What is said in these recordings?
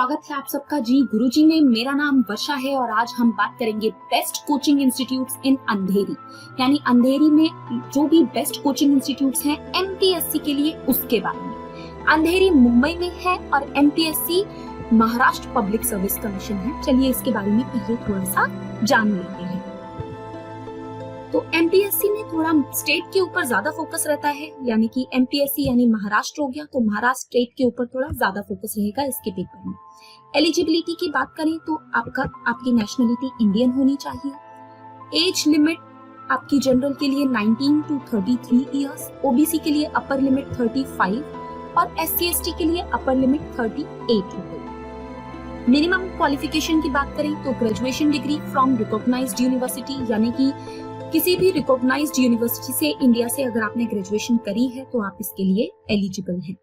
स्वागत है आप सबका जी गुरुजी में। मेरा नाम वर्षा है और आज हम बात करेंगे बेस्ट कोचिंग इंस्टीट्यूट्स इन अंधेरी, यानी अंधेरी में जो भी बेस्ट कोचिंग इंस्टीट्यूट्स हैं एमपीएससी के लिए उसके बारे में। अंधेरी मुंबई में है और MPSC Maharashtra public service commission है। चलिए इसके बारे में पहले थोड़ा सा जान लेते हैं। तो एमपीएससी में थोड़ा स्टेट के ऊपर ज्यादा फोकस रहता है, यानी कि एमपीएससी यानी महाराष्ट्र हो गया तो महाराष्ट्र स्टेट के ऊपर थोड़ा ज्यादा फोकस रहेगा इसके पेपर में। एलिजिबिलिटी की बात करें तो आपकी नेशनलिटी इंडियन होनी चाहिए। एज लिमिट आपकी जनरल के लिए 19 to 33 इयर्स, ओबीसी के लिए अपर लिमिट 35 और एससी एसटी के लिए अपर लिमिट 38 होगी। मिनिमम क्वालिफिकेशन की बात करें तो graduation degree from recognised university, यानी कि किसी भी रिकॉग्नाइज्ड यूनिवर्सिटी से इंडिया से अगर आपने ग्रेजुएशन करी है तो आप इसके लिए एलिजिबल हैं।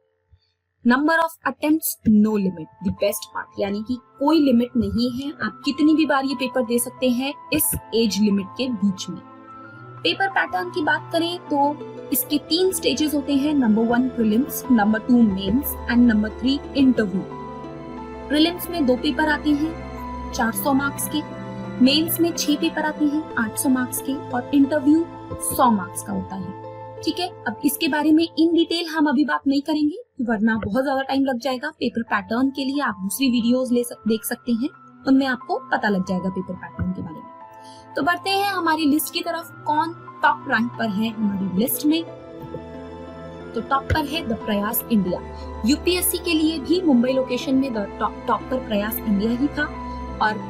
Number of attempts no limit, the best part, यानी कि कोई लिमिट नहीं है, आप कितनी भी बार ये पेपर दे सकते हैं इस एज लिमिट के बीच में। पेपर पैटर्न की बात करें तो इसके 3 स्टेजेस होते हैं, number 1 prelims, number 2 mains and number 3 interview. Prelims में 2 पेपर आते हैं 400 मार्क्स के, मेंस में 6 पेपर आते हैं 800 मार्क्स के और इंटरव्यू 100 मार्क्स का होता है। ठीक है, अब इसके बारे में इन डिटेल हम अभी बात नहीं करेंगे वरना बहुत ज्यादा टाइम लग जाएगा। पेपर पैटर्न के लिए आप दूसरी वीडियोस देख सकते हैं, उनमें आपको पता लग जाएगा पेपर पैटर्न के बारे में। तो बढ़ते हैं हमारी लिस्ट की तरफ। कौन टॉप रैंक पर है हमारी लिस्ट में? तो टॉप पर है द प्रयास इंडिया। यूपीएससी के लिए भी मुंबई लोकेशन में टॉप पर प्रयास इंडिया ही था और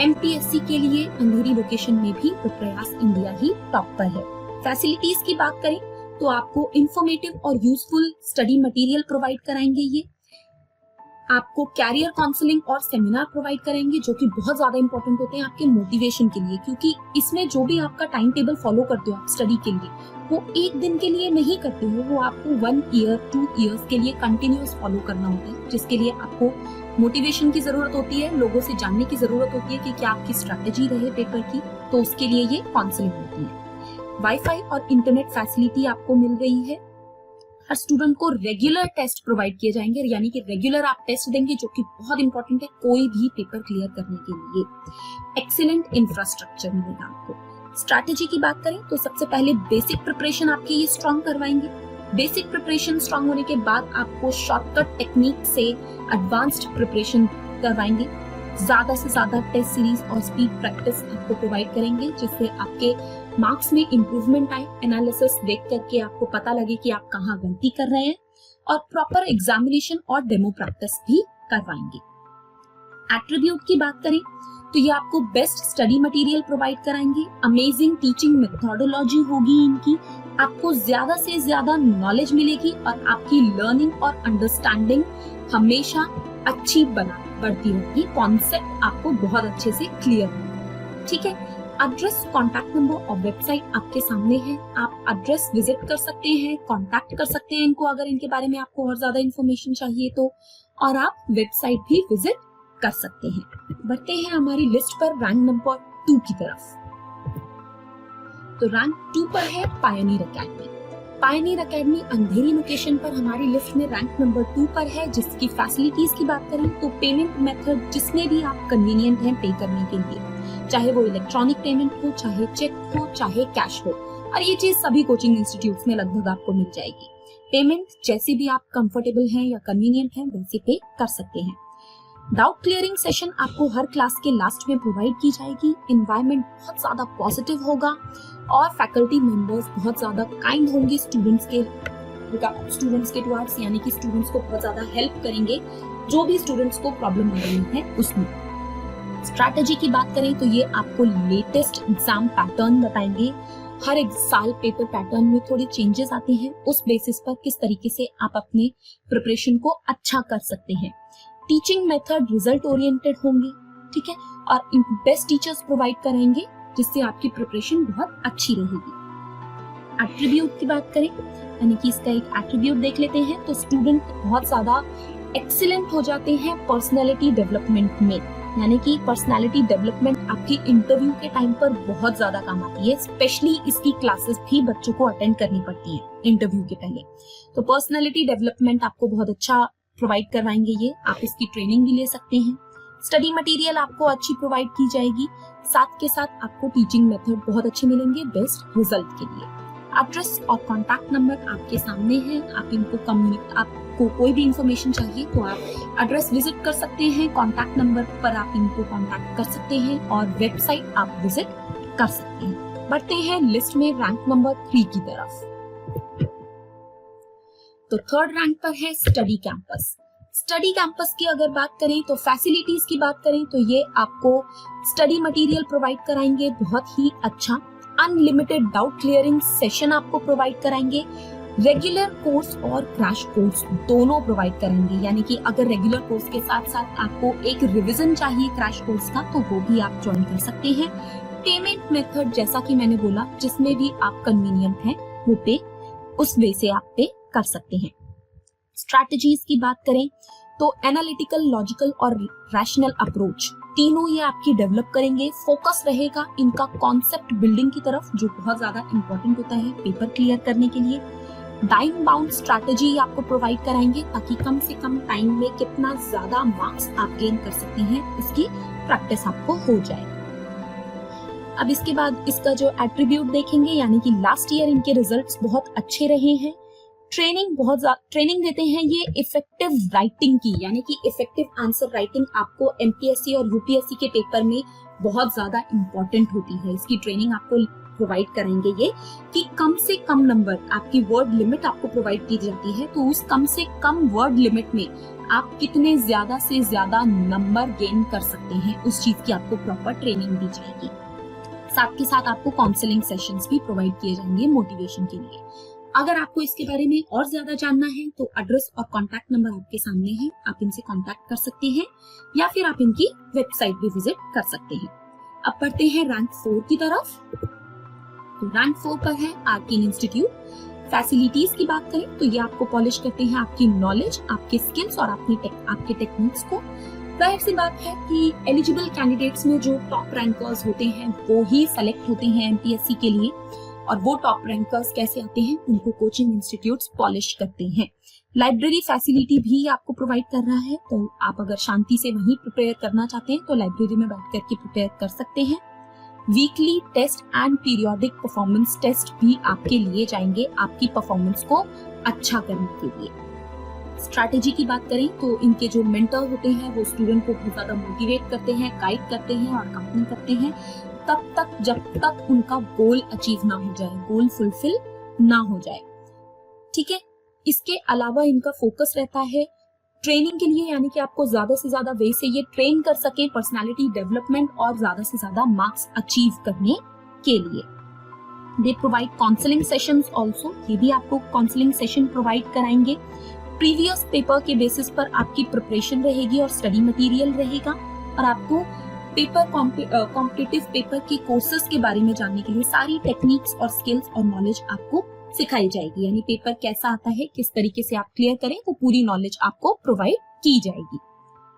एमपीएससी के लिए अंधेरी लोकेशन में भी द प्रयास इंडिया ही टॉप पर है। फैसिलिटीज की बात करें तो आपको इंफॉर्मेटिव और यूजफुल स्टडी मटेरियल प्रोवाइड कराएंगे, ये आपको कैरियर काउंसलिंग और सेमिनार प्रोवाइड करेंगे जो कि बहुत ज्यादा इंपॉर्टेंट होते हैं आपके मोटिवेशन के लिए, क्योंकि इसमें जो भी आपका टाइम टेबल फॉलो करते हो आप स्टडी के लिए, वो एक दिन के लिए नहीं करते हो, वो आपको 1 ईयर 2 इयर्स के लिए कंटिन्यूअस फॉलो करना होता है, जिसके लिए आपको मोटिवेशन की जरूरत होती है, लोगों से जानने की जरूरत होती है कि क्या आपकी स्ट्रेटेजी रहे पेपर की, तो उसके लिए ये काउंसलिंग होती है। वाईफाई और इंटरनेट फैसिलिटी आपको मिल रही है। हर स्टूडेंट को रेगुलर टेस्ट प्रोवाइड किए जाएंगे, यानी कि रेगुलर आप टेस्ट देंगे, जो कि बहुत इंपॉर्टेंट है कोई भी पेपर क्लियर करने के लिए। एक्सीलेंट इंफ्रास्ट्रक्चर मिलेगा आपको। स्ट्रैटेजी की बात करें तो सबसे पहले बेसिक प्रिपरेशन आपकी ये स्ट्रॉन्ग करवाएंगे। बेसिक प्रिपरेशन स्ट्रॉन्ग होने के बाद आपको शॉर्टकट टेक्निक से एडवांस्ड प्रिपरेशन करवाएंगे। ज्यादा से ज्यादा टेस्ट सीरीज और स्पीड प्रैक्टिस आपको प्रोवाइड करेंगे, जिससे आपके मार्क्स में इंप्रूवमेंट आए। एनालिसिस देख करके आपको पता लगे कि आप कहाँ गलती कर रहे हैं और प्रॉपर एग्जामिनेशन और डेमो प्रैक्टिस भी करवाएंगे। एट्रीब्यूट की बात करें तो ये आपको बेस्ट स्टडी मटेरियल प्रोवाइड कराएंगे। अमेजिंग टीचिंग मेथोडोलॉजी होगी इनकी, आपको ज्यादा से ज्यादा नॉलेज मिलेगी और आपकी लर्निंग और अंडरस्टैंडिंग हमेशा अच्छी बढ़ती रहेगी। कॉन्सेप्ट आपको बहुत अच्छे से क्लियर होगा। ठीक है, एड्रेस, कॉन्टैक्ट नंबर और वेबसाइट आपके सामने है। आप एड्रेस विजिट कर सकते हैं, कॉन्टैक्ट कर सकते हैं इनको अगर इनके बारे में आपको और ज्यादा इन्फॉर्मेशन चाहिए तो, और आप वेबसाइट भी विजिट कर सकते हैं। बढ़ते हैं हमारी लिस्ट पर रैंक नंबर 2 की तरफ। तो रैंक 2 पर है पायनियर एकेडमी। पायनियर एकेडमी अंधेरी लोकेशन पर हमारी लिस्ट में रैंक नंबर 2 पर है। जिसकी फैसिलिटीज की बात करें तो पेमेंट मेथड जिसमें भी आप कन्वीनियंट हैं पे करने के लिए, चाहे वो इलेक्ट्रॉनिक पेमेंट हो, चाहे चेक हो, चाहे कैश हो, और ये चीज सभी कोचिंग इंस्टीट्यूट्स में लगभग आपको मिल जाएगी। पेमेंट जैसे भी आप कंफर्टेबल हैं या कन्वीनियंट हैं वैसे पे कर सकते हैं। डाउट क्लियरिंग सेशन आपको हर क्लास के लास्ट में प्रोवाइड की जाएगी। एनवायरनमेंट बहुत ज्यादा पॉजिटिव होगा और फैकल्टी मेंबर्स बहुत ज्यादा काइंड होंगे स्टूडेंट्स के टुवर्ड्स, यानी कि स्टूडेंट्स को बहुत ज्यादा हेल्प करेंगे जो भी स्टूडेंट्स को प्रॉब्लम हो रही है उसमें। स्ट्रैटेजी की बात करें तो ये आपको लेटेस्ट एग्जाम पैटर्न बताएंगे। हर एक साल पेपर पैटर्न में थोड़े चेंजेस आते हैं, उस बेसिस पर किस तरीके से आप अपने प्रिपरेशन को अच्छा कर सकते हैं। टीचिंग मेथड रिजल्ट ओरिएंटेड होंगी, ठीक है, और बेस्ट टीचर्स प्रोवाइड करेंगे जिससे आपकी प्रिपरेशन बहुत अच्छी रहेगी। एट्रीब्यूट की बात करें, यानी कि इसका एक एट्रीब्यूट देख लेते हैं तो स्टूडेंट बहुत ज्यादा एक्सीलेंट हो जाते हैं पर्सनैलिटी डेवलपमेंट में, यानी कि पर्सनैलिटी डेवलपमेंट आपकी इंटरव्यू के टाइम पर बहुत ज्यादा काम आती है। स्पेशली इसकी क्लासेस भी बच्चों को अटेंड करनी पड़ती है इंटरव्यू के पहले, तो पर्सनैलिटी डेवलपमेंट आपको बहुत अच्छा प्रोवाइड करवाएंगे ये, आप इसकी ट्रेनिंग भी ले सकते हैं। स्टडी मटेरियल आपको अच्छी प्रोवाइड की जाएगी, साथ के साथ आपको टीचिंग मेथड बहुत अच्छे मिलेंगे बेस्ट रिजल्ट के लिए। एड्रेस और कॉन्टैक्ट नंबर आपके सामने है, आप इनको आपको कोई भी इंफॉर्मेशन चाहिए तो आप एड्रेस विजिट कर सकते हैं, कॉन्टैक्ट नंबर पर आप इनको कॉन्टैक्ट कर सकते हैं और वेबसाइट आप विजिट कर सकते हैं। बढ़ते हैं लिस्ट में रैंक नंबर 3 की तरफ। तो थर्ड रैंक पर है स्टडी कैंपस। स्टडी कैंपस की अगर बात करें तो फैसिलिटीज की बात करें तो ये आपको स्टडी मटेरियल प्रोवाइड कराएंगे बहुत ही अच्छा, अनलिमिटेड डाउट क्लियरिंग सेशन आपको प्रोवाइड कराएंगे, रेगुलर कोर्स और क्रैश कोर्स दोनों प्रोवाइड करेंगे। यानी कि अगर रेगुलर कोर्स के साथ साथ आपको एक रिवीजन चाहिए क्रैश कोर्स का तो वो भी आप ज्वाइन कर सकते हैं। पेमेंट मेथड जैसा कि मैंने बोला, जिसमें भी आप कन्वीनियंट हैं वो पे उस वे से आप पे कर सकते हैं। स्ट्रैटेजीज की बात करें तो एनालिटिकल, लॉजिकल और रैशनल अप्रोच तीनों ये आपकी डेवलप करेंगे। फोकस रहेगा इनका कॉन्सेप्ट बिल्डिंग की तरफ, जो बहुत ज्यादा इंपॉर्टेंट होता है पेपर क्लियर करने के लिए। टाइम बाउंड स्ट्रैटेजी आपको प्रोवाइड कराएंगे ताकि कम से कम टाइम में कितना ज्यादा मार्क्स आप गेन कर सकते हैं इसकी प्रैक्टिस आपको हो जाए। अब इसके बाद इसका जो एट्रीब्यूट देखेंगे, यानी कि लास्ट ईयर इनके रिजल्ट्स बहुत अच्छे रहे हैं। ट्रेनिंग देते हैं ये इफेक्टिव राइटिंग की, यानी कि इफेक्टिव आंसर राइटिंग आपको एमपीएससी और यूपीएससी के पेपर में बहुत ज्यादा इंपॉर्टेंट होती है। इसकी ट्रेनिंग आपको प्रोवाइड करेंगे ये कि कम से कम नंबर, आपकी वर्ड लिमिट आपको प्रोवाइड की जाती है तो उस कम से कम वर्ड लिमिट में आप कितने ज्यादा से ज्यादा नंबर गेन कर सकते हैं, उस चीज की आपको प्रॉपर ट्रेनिंग दी जाएगी। साथ के साथ आपको काउंसलिंग सेशंस भी प्रोवाइड किए जाएंगे मोटिवेशन के लिए। अगर आपको इसके बारे में और ज्यादा जानना है तो एड्रेस और कॉन्टैक्ट नंबर आपके सामने है, आप इनसे कॉन्टैक्ट कर सकते हैं या फिर आप इनकी वेबसाइट भी विजिट कर सकते हैं। अब बढ़ते हैं रैंक 4 की तरफ। तो रैंक 4 पर है आर्किन इंस्टीट्यूट। फैसिलिटीज की बात करें तो ये आपको पॉलिश करते हैं आपकी नॉलेज, आपके स्किल्स और आपके टेक्निक्स को। जाहिर सी बात है कि एलिजिबल कैंडिडेट्स में जो टॉप रैंकर्स होते हैं वो ही सेलेक्ट होते हैं एमपीएससी के लिए, और वो टॉप रैंकर्स कैसे आते हैं उनको कोचिंग इंस्टीट्यूट्स पॉलिश करते हैं। लाइब्रेरी फैसिलिटी भी आपको प्रोवाइड कर रहा है, तो आप अगर शांति से वहीं प्रिपेयर करना चाहते हैं तो लाइब्रेरी में बैठ करके प्रिपेयर कर सकते हैं। Weekly test and periodic performance test भी आपके लिए जाएंगे आपकी परफॉर्मेंस को अच्छा करने के लिए। स्ट्रैटेजी की बात करें तो इनके जो मेंटर होते हैं वो स्टूडेंट को बहुत ज्यादा मोटिवेट करते हैं, गाइड करते हैं और काउंसलिंग करते हैं तब तक जब तक उनका गोल अचीव ना हो जाए, गोल फुलफिल ना हो जाए। ठीक है, इसके अलावा इनका फोकस रहता है ट्रेनिंग के लिए, यानी कि आपको ज्यादा से ज्यादा वे से ये ट्रेन कर सके पर्सनालिटी डेवलपमेंट और ज्यादा से ज्यादा मार्क्स अचीव करने के लिए। They provide counselling sessions also, ये भी आपको काउंसलिंग सेशन प्रोवाइड कराएंगे। प्रीवियस पेपर के बेसिस पर आपकी प्रिपरेशन रहेगी और स्टडी मटेरियल रहेगा, और आपको पेपर कॉम्पिटिटिव पेपर के कोर्सेज के बारे में जानने के लिए सारी टेक्निक्स और स्किल्स और नॉलेज आपको सिखाई जाएगी। यानी पेपर कैसा आता है, किस तरीके से आप क्लियर करें, वो पूरी नॉलेज आपको प्रोवाइड की जाएगी।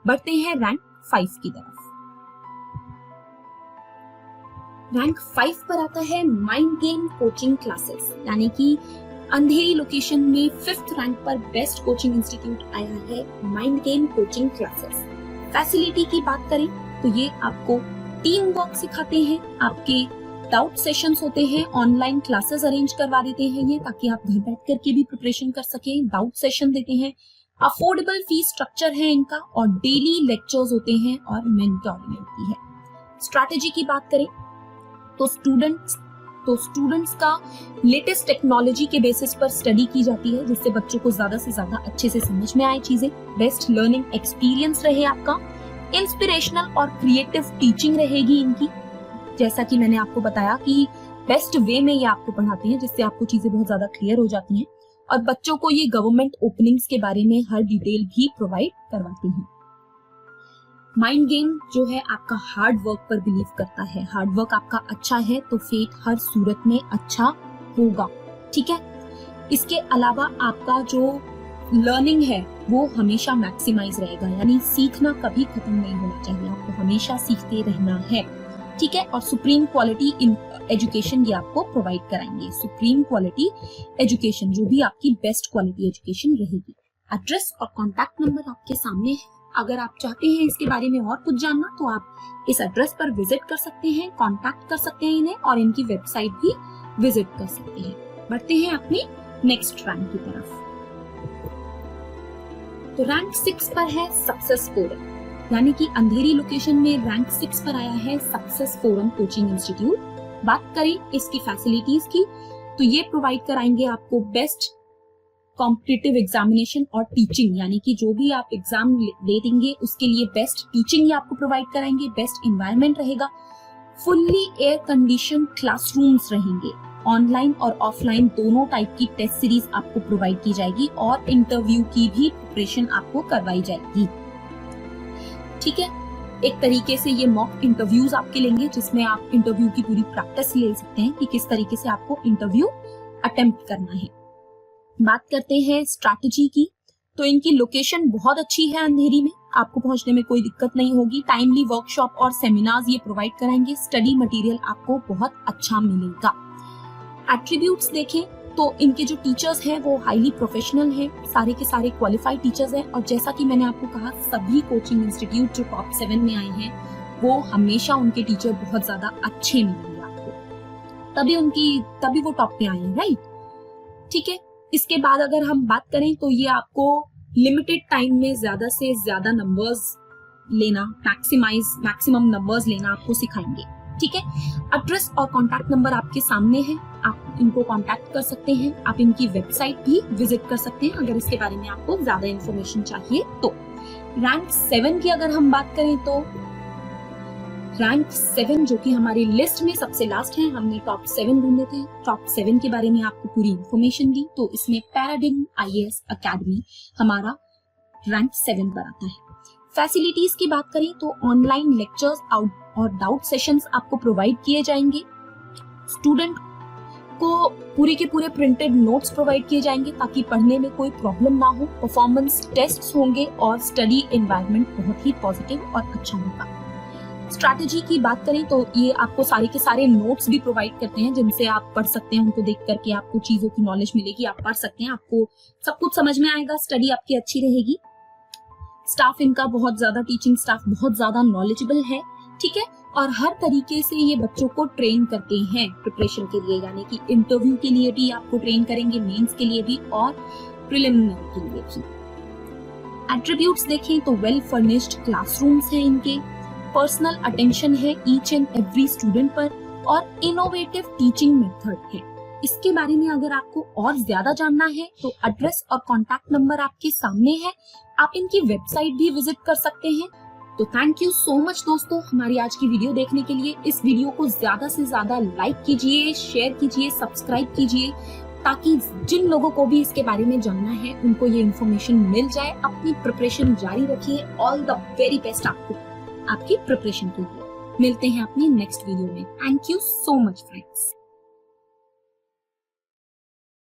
बढ़ते हैं रैंक 5 की तरफ। रैंक 5 पर आता है माइंड गेम कोचिंग क्लासेस, यानी कि अंधेरी लोकेशन में 5th रैंक पर बेस्ट कोचिंग इंस्टीट्यूट आया है mind game coaching classes. Facility की बात करें तो ये आपको टीम वर्क सिखाते हैं, आपके डाउट सेशंस होते हैं, ऑनलाइन क्लासेस अरेंज करवा देते हैं ये, ताकि आप घर बैठ करके भी प्रिपरेशन कर सकें। डाउट सेशन देते हैं, अफोर्डेबल फीस स्ट्रक्चर है इनका, और डेली लेक्चर्स होते हैं और मेंटोरिंग होती है। स्ट्रैटेजी की बात करें तो स्टूडेंट्स का लेटेस्ट टेक्नोलॉजी के बेसिस पर स्टडी की जाती है, जिससे बच्चों को ज्यादा से ज्यादा अच्छे से समझ में आए चीजें। बेस्ट लर्निंग एक्सपीरियंस रहे आपका। इंस्पिरेशनल और क्रिएटिव टीचिंग रहेगी इनकी, जैसा कि मैंने आपको बताया कि बेस्ट वे में ये आपको पढ़ाते हैं, जिससे आपको चीजें बहुत ज्यादा क्लियर हो जाती हैं, और बच्चों को ये गवर्नमेंट ओपनिंग्स के बारे में हर डिटेल भी प्रोवाइड करवाते हैं। माइंड गेम जो है आपका हार्ड वर्क पर बिलीव करता है। हार्ड वर्क आपका अच्छा है तो फेट हर सूरत में अच्छा होगा। ठीक है, इसके अलावा आपका जो लर्निंग है वो हमेशा मैक्सिमाइज रहेगा, यानी सीखना कभी खत्म नहीं होना चाहिए, आपको हमेशा सीखते रहना है। ठीक है, और सुप्रीम क्वालिटी इन एजुकेशन ये आपको प्रोवाइड कराएंगे। सुप्रीम क्वालिटी एजुकेशन जो भी आपकी बेस्ट क्वालिटी एजुकेशन रहेगी। एड्रेस और कॉन्टैक्ट नंबर आपके सामने है। अगर आप चाहते हैं इसके बारे में और कुछ जानना तो आप इस एड्रेस पर विजिट कर सकते हैं, कॉन्टैक्ट कर सकते हैं इन्हें और इनकी वेबसाइट भी विजिट कर सकते हैं। बढ़ते हैं अपनी नेक्स्ट रैंक की तरफ। तो रैंक 6 पर है सक्सेस फोरम, यानी कि अंधेरी लोकेशन में रैंक 6 पर आया है सक्सेस फोरम कोचिंग इंस्टीट्यूट। बात करें इसकी फैसिलिटीज की तो ये प्रोवाइड कराएंगे आपको बेस्ट कॉम्पिटिटिव एग्जामिनेशन और टीचिंग, यानी कि जो भी आप एग्जाम दे देंगे उसके लिए बेस्ट टीचिंग आपको प्रोवाइड कराएंगे, बेस्ट एनवायरनमेंट रहेगा, फुल्ली एयर कंडीशन क्लासरूम्स रहेंगे, ऑनलाइन और ऑफलाइन दोनों टाइप की टेस्ट सीरीज आपको प्रोवाइड की जाएगी और इंटरव्यू की भी प्रिपरेशन आपको करवाई जाएगी। ठीक है, एक तरीके से ये मॉक इंटरव्यूज आपके लेंगे जिसमें आप इंटरव्यू की पूरी प्रैक्टिस ले सकते हैं कि किस तरीके से आपको इंटरव्यू अटेम्प्ट करना है। बात करते हैं स्ट्रैटेजी की, तो इनकी लोकेशन बहुत अच्छी है, अंधेरी में आपको पहुंचने में कोई दिक्कत नहीं होगी। टाइमली वर्कशॉप और सेमिनार्स ये प्रोवाइड कराएंगे, स्टडी मटेरियल आपको बहुत अच्छा मिलेगा। एट्रीब्यूट्स देखें तो इनके जो टीचर्स हैं वो हाईली प्रोफेशनल हैं, सारे के सारे क्वालिफाइड टीचर्स हैं और जैसा कि मैंने आपको कहा सभी कोचिंग इंस्टीट्यूट जो टॉप 7 में आए हैं वो हमेशा उनके टीचर बहुत ज्यादा अच्छे मिलेंगे आपको, तभी वो टॉप पे आए हैं, राइट। ठीक है, इसके बाद अगर हम बात करें तो ये आपको लिमिटेड टाइम में ज्यादा से ज्यादा नंबर्स लेना, मैक्सिमम नंबर्स लेना आपको सिखाएंगे। ठीक है, एड्रेस और कॉन्टैक्ट नंबर आपके सामने है, आप इनको कॉन्टैक्ट कर सकते हैं, आप इनकी वेबसाइट भी विजिट कर सकते हैं अगर इसके बारे में आपको ज्यादा इंफॉर्मेशन चाहिए तो। रैंक 7 की अगर हम बात करें तो रैंक 7 जो कि हमारी लिस्ट में सबसे लास्ट है, हमने टॉप 7 ढूंढे थे, टॉप 7 के बारे में आपको पूरी इंफॉर्मेशन दी, तो इसमें पैराडिग्म IAS अकेडमी हमारा रैंक 7 पर आता है। फैसिलिटीज की बात करें तो ऑनलाइन लेक्चर्स और डाउट सेशंस आपको प्रोवाइड किए जाएंगे, स्टूडेंट को पूरे के पूरे प्रिंटेड नोट्स प्रोवाइड किए जाएंगे ताकि पढ़ने में कोई प्रॉब्लम ना हो, परफॉर्मेंस टेस्ट्स होंगे और स्टडी एनवायरनमेंट बहुत ही पॉजिटिव और अच्छा होगा। स्ट्रैटेजी की बात करें तो ये आपको सारे के सारे नोट्स भी प्रोवाइड करते हैं जिनसे आप पढ़ सकते हैं, उनको देख करके आपको चीजों की नॉलेज मिलेगी, आप पढ़ सकते हैं, आपको सब कुछ समझ में आएगा, स्टडी आपकी अच्छी रहेगी। स्टाफ इनका बहुत ज्यादा, टीचिंग स्टाफ बहुत ज्यादा नॉलेजेबल है। ठीक है, और हर तरीके से ये बच्चों को ट्रेन करते हैं प्रिपरेशन के लिए, यानी कि इंटरव्यू के लिए भी आपको ट्रेन करेंगे, मेंस के लिए भी और प्रिलिमिनरी के लिए भी। एट्रीब्यूट्स देखें तो वेल फर्निश्ड क्लासरूम्स हैं इनके, पर्सनल अटेंशन है ईच एंड एवरी स्टूडेंट पर और इनोवेटिव टीचिंग मेथड है। इसके बारे में अगर आपको और ज्यादा जानना है तो एड्रेस और कॉन्टैक्ट नंबर आपके सामने है, आप इनकी वेबसाइट भी विजिट कर सकते हैं। तो थैंक यू सो मच दोस्तों हमारी आज की वीडियो देखने के लिए। इस वीडियो को ज्यादा से ज्यादा लाइक कीजिए, शेयर कीजिए, सब्सक्राइब कीजिए ताकि जिन लोगों को भी इसके बारे में जानना है उनको ये इन्फॉर्मेशन मिल जाए। अपनी प्रिपरेशन जारी रखिए, ऑल द वेरी बेस्ट आपको आपकी प्रिपरेशन के लिए। मिलते हैं अपनी नेक्स्ट वीडियो में। Thank you so much friends.